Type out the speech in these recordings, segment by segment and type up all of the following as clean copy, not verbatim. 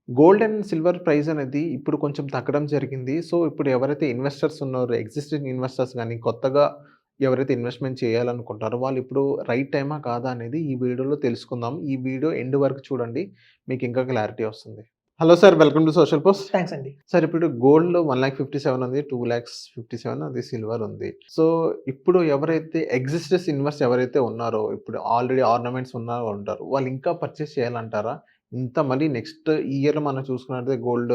Gold and silver price అనేది ఇప్పుడు కొంచెం తగ్గడం జరిగింది. సో, ఇప్పుడు ఎవరైతే ఇన్వెస్టర్స్ ఉన్నారో, ఎగ్జిస్టింగ్ ఇన్వెస్టర్స్ గాని, కొత్తగా ఎవరైతే ఇన్వెస్ట్‌మెంట్ చేయాలనుకుంటారో, వాళ్ళిప్పుడు రైట్ టైమా? కాదా? అనేది ఈ వీడియోలో తెలుసుకుందాం. ఈ వీడియో ఎండ్ వరకు చూడండి. మీకు ఇంకా క్లారిటీ వస్తుంది. Hello sir. Welcome to social post. Thanks అండి. సార్ ఇప్పుడు గోల్డ్ 1,57,000 ఉంది. 2,57,000 అది సిల్వర్ ఉంది. సో, ఇప్పుడు ఎవరైతే ఇన్వెస్ట్ ఎవరైతే ఉన్నారో, ఇప్పుడు ఆల్రెడీ ఆర్నమెంట్స్ ఉంటారు. వాళ్ళు ఇంకా పర్చేస్ చేయాలంటారా? ఇంత మళ్ళీ నెక్స్ట్ ఇయర్ మనం చూసుకున్నట్లయితే గోల్డ్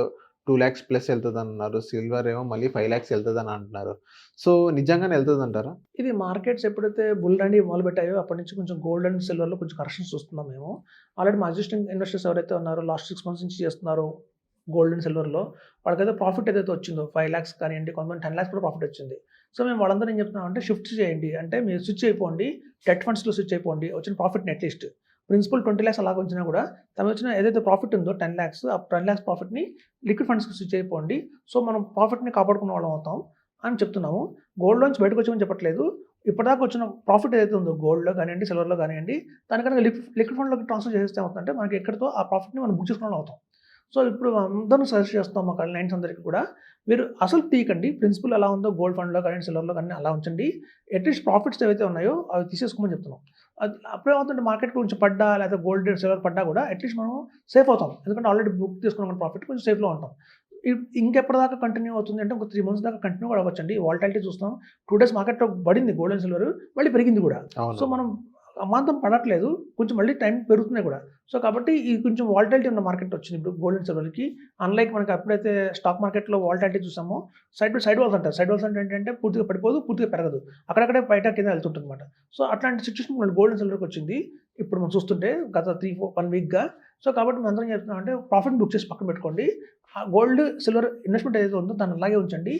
2,00,000 ప్లస్ ఎళ్తదన్నారు. సిల్వర్ ఏమో మళ్ళీ 5,00,000 ఎళ్తదని అంటున్నారు. సో, నిజంగానే ఎళ్తదంటారా? ఇది మార్కెట్స్ ఎప్పుడైతే బుల్ రన్ మొదలుపెట్టాయో అప్పటి నుంచి కొంచెం గోల్డ్ అండ్ సిల్వర్‌లో కొంచెం కరెక్షన్స్ చూస్తున్నాం మేము. ఆల్రెడీ మా ఎగ్జిస్టింగ్ ఇన్వెస్టర్స్ ఎవరైతే ఉన్నారో లాస్ట్ 6 మంత్స్ నుంచి చేస్తున్నారో గోల్డ్ అండ్ సిల్వర్‌లో వాళ్ళకైతే ప్రాఫిట్ ఏదైతే వచ్చిందో 5,00,000 కానియండి, కొంతమంది 10,00,000 కూడా ప్రాఫిట్ వచ్చింది. సో, మేము వాళ్ళందరూ ఏం చెప్తున్నామంటే షిఫ్ట్ చేయండి. అంటే మీరు స్విచ్ అయిపోండి. డెట్ ఫండ్స్‌లో స్విచ్ అయిపోండి. వచ్చిన ప్రాఫిట్‌ని అట్‌లీస్ట్ ప్రిన్సిపల్ 20,00,000 అలాగ ఉంచినా కూడా వచ్చిన ఏదైతే ప్రాఫిట్ ఉందో 10,00,000 ఆ 10,00,000 ప్రాఫిట్‌ని లిక్విడ్ ఫండ్స్‌కి స్విచ్ అయిపోండి. సో, మనం ప్రాఫిట్‌ని కాపాడుకున్న వాళ్ళం అవుతాం అని చెప్తున్నాము. గోల్డ్‌లోంచి బయటకు వచ్చామని చెప్పట్లేదు. ఇప్పటిదాకా వచ్చిన ప్రాఫిట్ ఏదైతే ఉందో గోల్డ్‌లో కానియండి, సిల్వర్‌లో కానియండి, దానికన్నా లిక్విడ్ ఫండ్‌లోకి ట్రాన్స్‌ఫర్ చేసేస్తే ఏమవుతుందంటే మనకి ఎక్కడితో ఆ ప్రాఫిట్‌ని మనం బుక్ చేసుకున్న వాళ్ళం అవుతాం. సో, ఇప్పుడు అందరం సజెస్ట్ చేస్తాం మా క్లయింట్స్ అందరికి కూడా మీరు అసలు తీయకండి. ప్రిన్సిపల్ ఎలా ఉందో గోల్డ్ ఫండ్‌లో కానీ, సిల్వర్‌లో కానీ అలా ఉంచండి. అట్‌లీస్ట్ ప్రాఫిట్స్ ఏవైతే ఉన్నాయో అవి తీసేసుకోమని చెప్తున్నాం. అది అప్పుడేమవుతుందంటే మార్కెట్ కొంచెం పడ్డా లేకపోతే గోల్డ్, సిల్వర్ పడ్డా కూడా అట్‌లీస్ట్ మనం సేఫ్ అవుతాం. ఎందుకంటే ఆల్రెడీ బుక్ చేసుకున్న ప్రాఫిట్ కొంచెం సేఫ్‌లో ఉంటాం. ఇంకెప్పటిదాకా కంటిన్యూ అవుతుంది అంటే ఒక 3 మంత్స్ దాకా కంటిన్యూ కూడా అవ్వచ్చండి. వాలటాలిటీ చూస్తాం. 2 డేస్ మార్కెట్‌లో పడింది గోల్డ్ అండ్ సిల్వర్ మళ్ళీ పెరిగింది కూడా. అవును. సో, మనం అమాంతం పడట్లేదు. కొంచెం మళ్ళీ టైం పెరుగుతున్నాయి కూడా. సో, కాబట్టి ఈ కొంచెం వాలటాలిటీ ఉన్న మార్కెట్ వచ్చింది ఇప్పుడు గోల్డ్ అండ్ సిల్వర్‌కి. అన్‌లైక్ మనకి ఎప్పుడైతే స్టాక్ మార్కెట్‌లో వాలటాలిటీ చూసామో సైడ్ వాల్స్ అంటారు. సైడ్ వాల్స్ అంటే ఏంటంటే పూర్తిగా పడిపోదు, పూర్తిగా పెరగదు. అక్కడక్కడే బయట కింద వెళ్తుంటుందన్నమాట. సో, అట్లాంటి సిట్యుయేషన్ మన గోల్డ్ అండ్ సిల్వర్‌కి వచ్చింది. ఇప్పుడు మనం చూస్తుంటే గత 1 వీక్‌గా. సో, కాబట్టి మనందరం ఏం చెప్తున్నామంటే ప్రాఫిట్ బుక్ చేసి పక్కన పెట్టుకోండి. గోల్డ్, సిల్వర్ ఇన్వెస్ట్‌మెంట్ ఏదైతే ఉందో దాన్ని అలాగే ఉంచండి.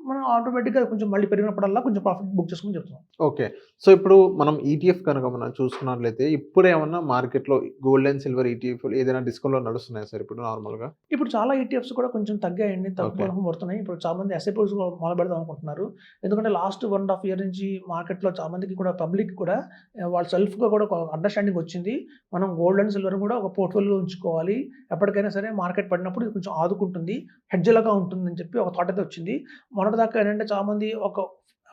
మనం ఆటోమేటిక్‌గా కొంచెం మళ్ళీ పెరిగినప్పుడల్లా కొంచెం ప్రాఫిట్ బుక్ చేసుకోమని చెప్తున్నాం. ఓకే. సో, ఇప్పుడు మనం ఈటీఎఫ్ కనుక మనం చూసుకున్నట్లయితే ఇప్పుడేమన్నా మార్కెట్‌లో గోల్డ్ అండ్ సిల్వర్ ఈటీఎఫ్‌లు ఏదైనా డిస్కౌంట్‌లో నడుస్తున్నాయా సార్ ఇప్పుడు నార్మల్‌గా? ఇప్పుడు చాలా ఈటీఎఫ్స్ కూడా కొంచెం తగ్గాయండి. ఓకే. తగ్గుముఖం పడుతున్నాయి. ఇప్పుడు చాలా మంది ఎస్ఐపీస్ మొదలుపెడదాం అనుకుంటున్నారు. ఎందుకంటే లాస్ట్ 1 ½ ఇయర్ నుంచి మార్కెట్‌లో చాలా మందికి కూడా పబ్లిక్ కూడా వాళ్ళు సెల్ఫ్‌గా కూడా ఒక అండర్‌స్టాండింగ్ వచ్చింది. మనం గోల్డ్ అండ్ సిల్వర్ కూడా ఒక పోర్ట్‌ఫోలియోలో ఉంచుకోవాలి. ఎప్పటికైనా సరే మార్కెట్ పడినప్పుడు ఇది కొంచెం ఆదుకుంటుంది. హెడ్జ్‌లాగా ఉంటుందని చెప్పి ఒక థాట్ అయితే వచ్చింది. మొన్నటిదాకా ఏంటంటే చాలామంది ఒక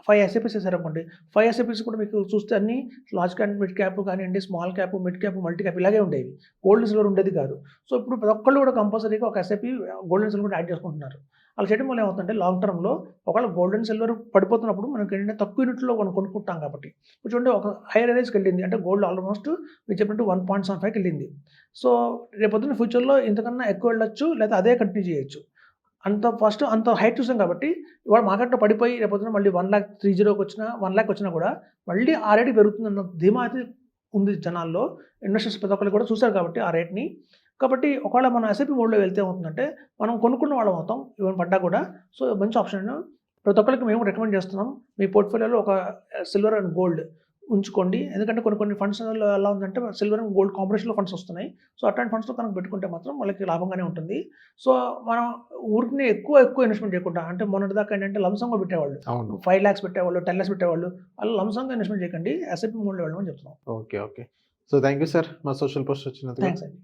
5 ఎస్ఐపీస్ చేశారనుకోండి. 5 ఎస్ఐపీస్ కూడా మీకు చూస్తే అన్నీ లార్జ్ క్యాప్, మిడ్ క్యాప్ కానియండి, small cap, mid cap, multi cap ఇలాగే ఉండేవి. గోల్డ్, సిల్వర్ ఉండేది కాదు. సో, ఇప్పుడు ప్రతి ఒక్కళ్ళు కూడా కంపల్సరీగా ఒక SIP gold and silver add చేసుకుంటున్నారు. అలా చేయడం వల్ల ఏమవుతుందంటే లాంగ్ టర్మ్‌లో ఒకవేళ గోల్డ్ అండ్ సిల్వర్ పడిపోతున్నప్పుడు మనకేంటంటే తక్కువ యూనిట్‌లో మనం కొనుక్కుంటాం కాబట్టి. ఇప్పుడు చూడండి ఒక హైయర్ రేంజ్‌కెళ్ళింది. అంటే గోల్డ్ ఆల్మోస్ట్ మీరు చెప్పినట్టు 1.75కెళ్ళింది. సో, రేపొద్దున్న ఫ్యూచర్‌లో ఇంతకన్నా ఎక్కువ వెళ్ళొచ్చు. లేదా అదే కంటిన్యూ చేయొచ్చు. అంత హైట్ చూసాం కాబట్టి ఇవాళ మార్కెట్‌లో పడిపోయి రేపొద్దున మళ్ళీ 1,30,000 వచ్చినా, 1,00,000 వచ్చినా కూడా మళ్ళీ ఆ రేట్‌కి పెరుగుతుందన్న ధీమా అయితే ఉంది జనాల్లో. ఇన్వెస్టర్స్ ప్రతి ఒక్కళ్ళు కూడా చూసారు కాబట్టి ఆ రేట్‌ని. కాబట్టి ఒకవేళ మనం ఎస్ఐపీ మోడ్‌లో వెళ్తే ఏమవుతుందంటే మనం కొనుక్కున్న వాళ్ళం అవుతాం. ఈవెన్ పడ్డా కూడా. సో, మంచి ఆప్షన్. ప్రతి ఒక్కళ్ళకి మేము రికమెండ్ చేస్తున్నాం. మీ పోర్ట్‌ఫోలియోలో ఒక సిల్వర్ అండ్ గోల్డ్ ఉంచుకోండి. ఎందుకంటే కొన్ని ఫండ్స్‌లో ఎలా ఉందంటే సిల్వర్ అండ్ గోల్డ్ కాంబినేషన్‌లో ఫండ్స్ వస్తున్నాయి. సో, అట్లాంటి ఫండ్స్‌లో కనుక పెట్టుకుంటే మాత్రం వాళ్ళకి లాభంగానే ఉంటుంది. సో, మనం ఊరికనే ఎక్కువ ఇన్వెస్ట్‌మెంట్ చేయకుండా అంటే మొన్నటిదాకా ఏంటంటే లంసమ్‌గా పెట్టేవాళ్ళు. అవును. 5,00,000 పెట్టేవాళ్ళు, 10,00,000 పెట్టేవాళ్ళు. అలా లంసమ్‌గా ఇన్వెస్ట్‌మెంట్ చేయకండి. ఎస్ఐపీ మోడ్‌లో వెళ్ళమని చెప్తున్నాం. Okay. Okay. So, thank you sir మా సోషల్ పోస్ట్ వచ్చినందుకు. థాంక్స్ అండి.